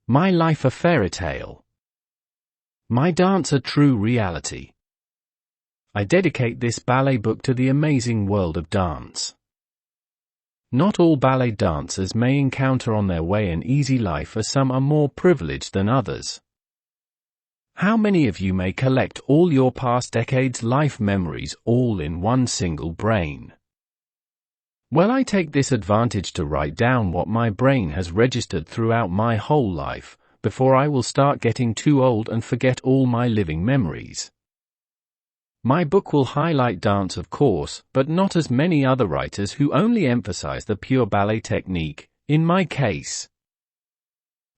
My life a fairy tale. My dance a true reality. I dedicate this ballet book to the amazing world of dance. Not all ballet dancers may encounter on their way an easy life, as some are more privileged than others. How many of you may collect all your past decades' life memories all in one single brain? Well, I take this advantage to write down what my brain has registered throughout my whole life, before I will start getting too old and forget all my living memories. My book will highlight dance, of course, but not as many other writers who only emphasize the pure ballet technique, in my case.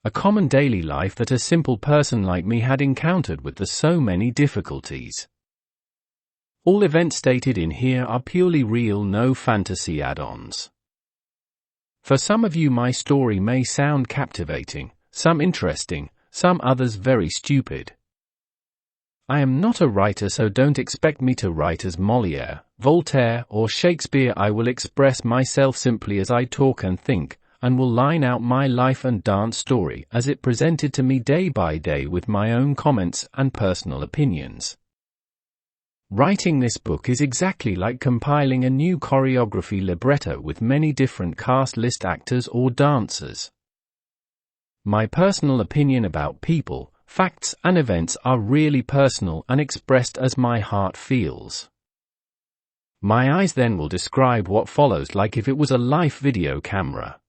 A common daily life that a simple person like me had encountered with the so many difficulties. All events stated in here are purely real, no fantasy add-ons. For some of you my story may sound captivating, some interesting, some others very stupid. I am not a writer, so don't expect me to write as Molière, Voltaire, or Shakespeare. I will express myself simply as I talk and think, and will line out my life and dance story as it presented to me day by day with my own comments and personal opinions. Writing this book is exactly like compiling a new choreography libretto with many different cast list actors or dancers. My personal opinion about people, facts and events are really personal and expressed as my heart feels. My eyes then will describe what follows like if it was a live video camera.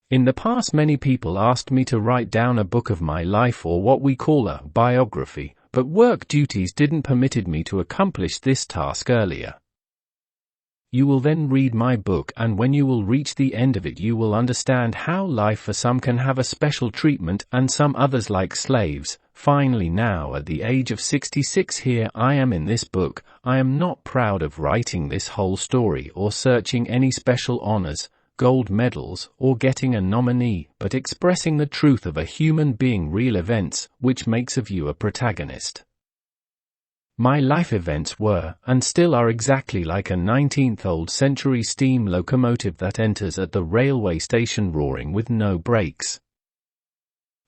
In the past, many people asked me to write down a book of my life, or what we call a biography, but work duties didn't permitted me to accomplish this task earlier. You will then read my book, and when you will reach the end of it you will understand how life for some can have a special treatment and some others like slaves. Finally, now at the age of 66 here I am in this book. I am not proud of writing this whole story or searching any special honors, gold medals, or getting a nominee, but expressing the truth of a human being, real events, which makes of you a protagonist. My life events were, and still are, exactly like a 19th century steam locomotive that enters at the railway station roaring with no brakes.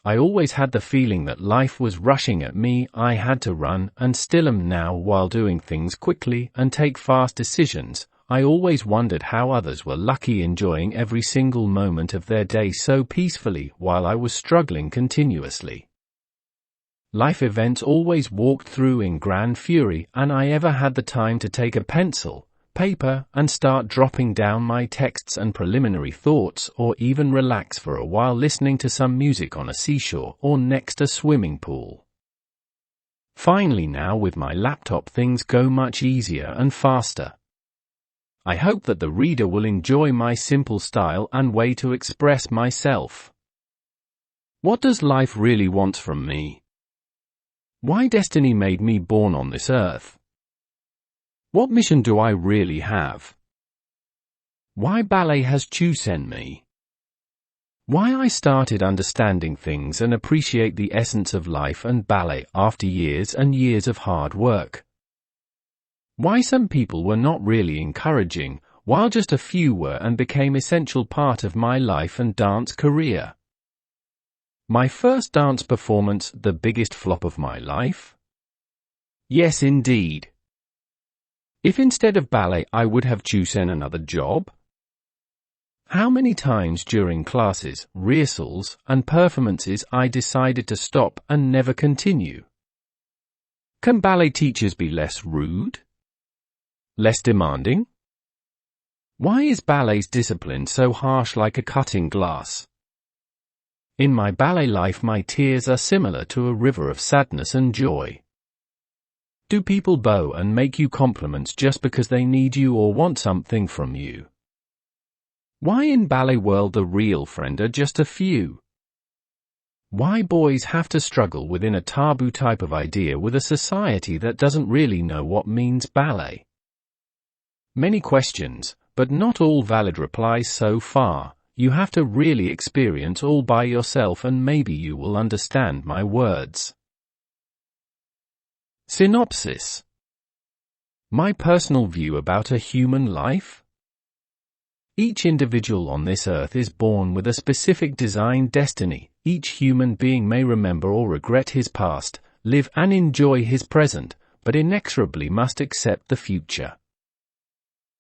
I always had the feeling that life was rushing at me. I had to run, and still am now, while doing things quickly and take fast decisions. I always wondered how others were lucky, enjoying every single moment of their day so peacefully, while I was struggling continuously. Life events always walked through in grand fury, and I ever had the time to take a pencil, paper, and start dropping down my texts and preliminary thoughts, or even relax for a while listening to some music on a seashore or next a swimming pool. Finally, now with my laptop things go much easier and faster. I hope that the reader will enjoy my simple style and way to express myself. What does life really want from me? Why destiny made me born on this earth? What mission do I really have? Why ballet has chosen me? Why I started understanding things and appreciate the essence of life and ballet after years and years of hard work. Why some people were not really encouraging, while just a few were and became essential part of my life and dance career. My first dance performance, the biggest flop of my life? Yes, indeed. If instead of ballet I would have chosen another job? How many times during classes, rehearsals, and performances I decided to stop and never continue? Can ballet teachers be less rude? Less demanding? Why is ballet's discipline so harsh, like a cutting glass? In my ballet life my tears are similar to a river of sadness and joy. Do people bow and make you compliments just because they need you or want something from you? Why in ballet world the real friend are just a few? Why boys have to struggle within a taboo type of idea with a society that doesn't really know what means ballet? Many questions, but not all valid replies so far. You have to really experience all by yourself, and maybe you will understand my words. Synopsis. My personal view about a human life? Each individual on this earth is born with a specific designed destiny. Each human being may remember or regret his past, live and enjoy his present, but inexorably must accept the future.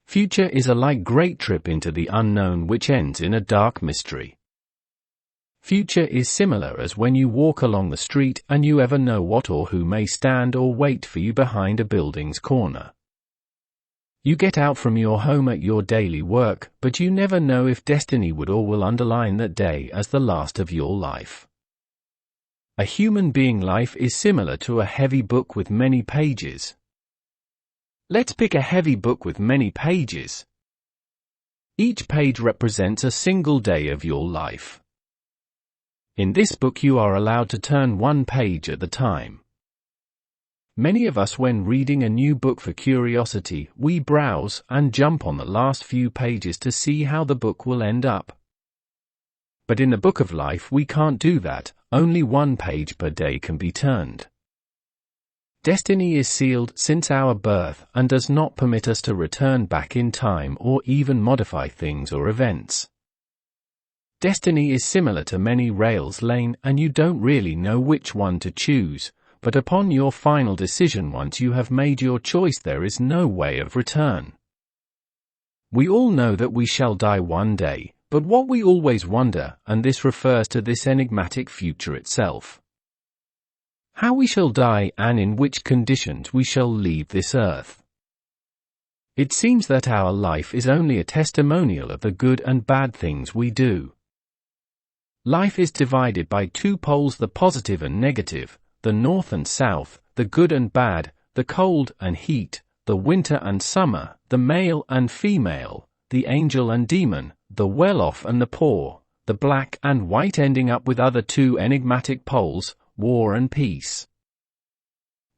Future is a like great trip into the unknown which ends in a dark mystery. Future is similar as when you walk along the street and you ever know what or who may stand or wait for you behind a building's corner. You get out from your home at your daily work, but you never know if destiny would or will underline that day as the last of your life. A human being life is similar to a heavy book with many pages. Let's pick a heavy book with many pages. Each page represents a single day of your life. In this book you are allowed to turn one page at the time. Many of us, when reading a new book for curiosity, we browse and jump on the last few pages to see how the book will end up. But in the book of life we can't do that, only one page per day can be turned. Destiny is sealed since our birth and does not permit us to return back in time or even modify things or events. Destiny is similar to many rails lane and you don't really know which one to choose. But upon your final decision, once you have made your choice, there is no way of return. We all know that we shall die one day, but what we always wonder, and this refers to this enigmatic future itself. How we shall die and in which conditions we shall leave this earth. It seems that our life is only a testimonial of the good and bad things we do. Life is divided by two poles, the positive and negative, the north and south, the good and bad, the cold and heat, the winter and summer, the male and female, the angel and demon, the well-off and the poor, the black and white, ending up with other two enigmatic poles, war and peace.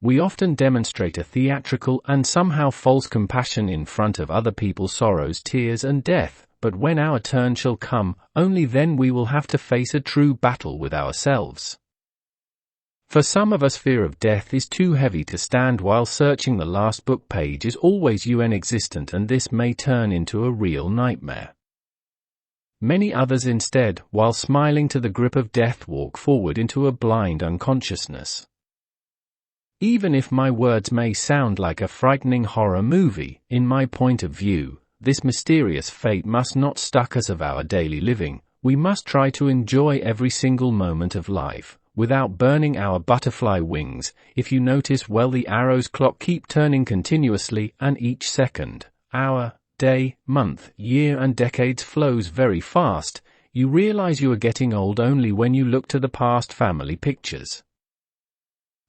We often demonstrate a theatrical and somehow false compassion in front of other people's sorrows, tears and death, but when our turn shall come, only then we will have to face a true battle with ourselves. For some of us, fear of death is too heavy to stand while searching the last book page is always existent, and this may turn into a real nightmare. Many others instead, while smiling to the grip of death, walk forward into a blind unconsciousness. Even if my words may sound like a frightening horror movie, in my point of view, this mysterious fate must not stop us of our daily living. We must try to enjoy every single moment of life, without burning our butterfly wings. If you notice well, the arrow's clock keep turning continuously, and each second, hour, day, month, year and decades flows very fast. You realize you are getting old only when you look to the past family pictures.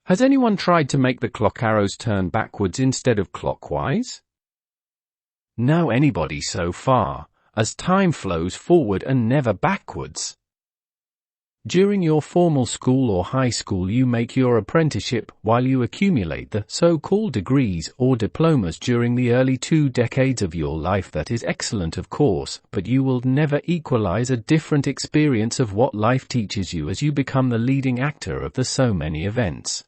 Has anyone tried to make the clock arrows turn backwards instead of clockwise? No anybody so far, as time flows forward and never backwards. During your formal school or high school you make your apprenticeship, while you accumulate the so-called degrees or diplomas during the early 2 decades of your life. That is excellent, of course, but you will never equalize a different experience of what life teaches you as you become the leading actor of the so many events.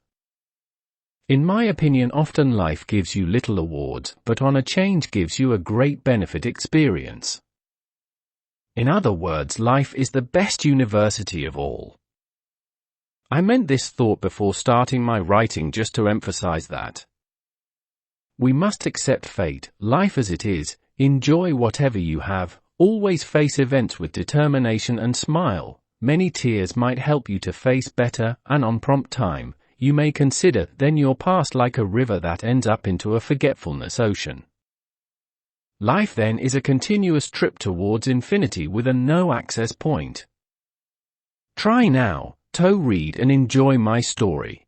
In my opinion, often life gives you little awards, but on a change gives you a great benefit experience. In other words, life is the best university of all. I meant this thought before starting my writing just to emphasize that. We must accept fate, life as it is, enjoy whatever you have, always face events with determination and smile. Many tears might help you to face better, and on prompt time, you may consider then your past like a river that ends up into a forgetfulness ocean. Life then is a continuous trip towards infinity with a no access point. Try now to read and enjoy my story.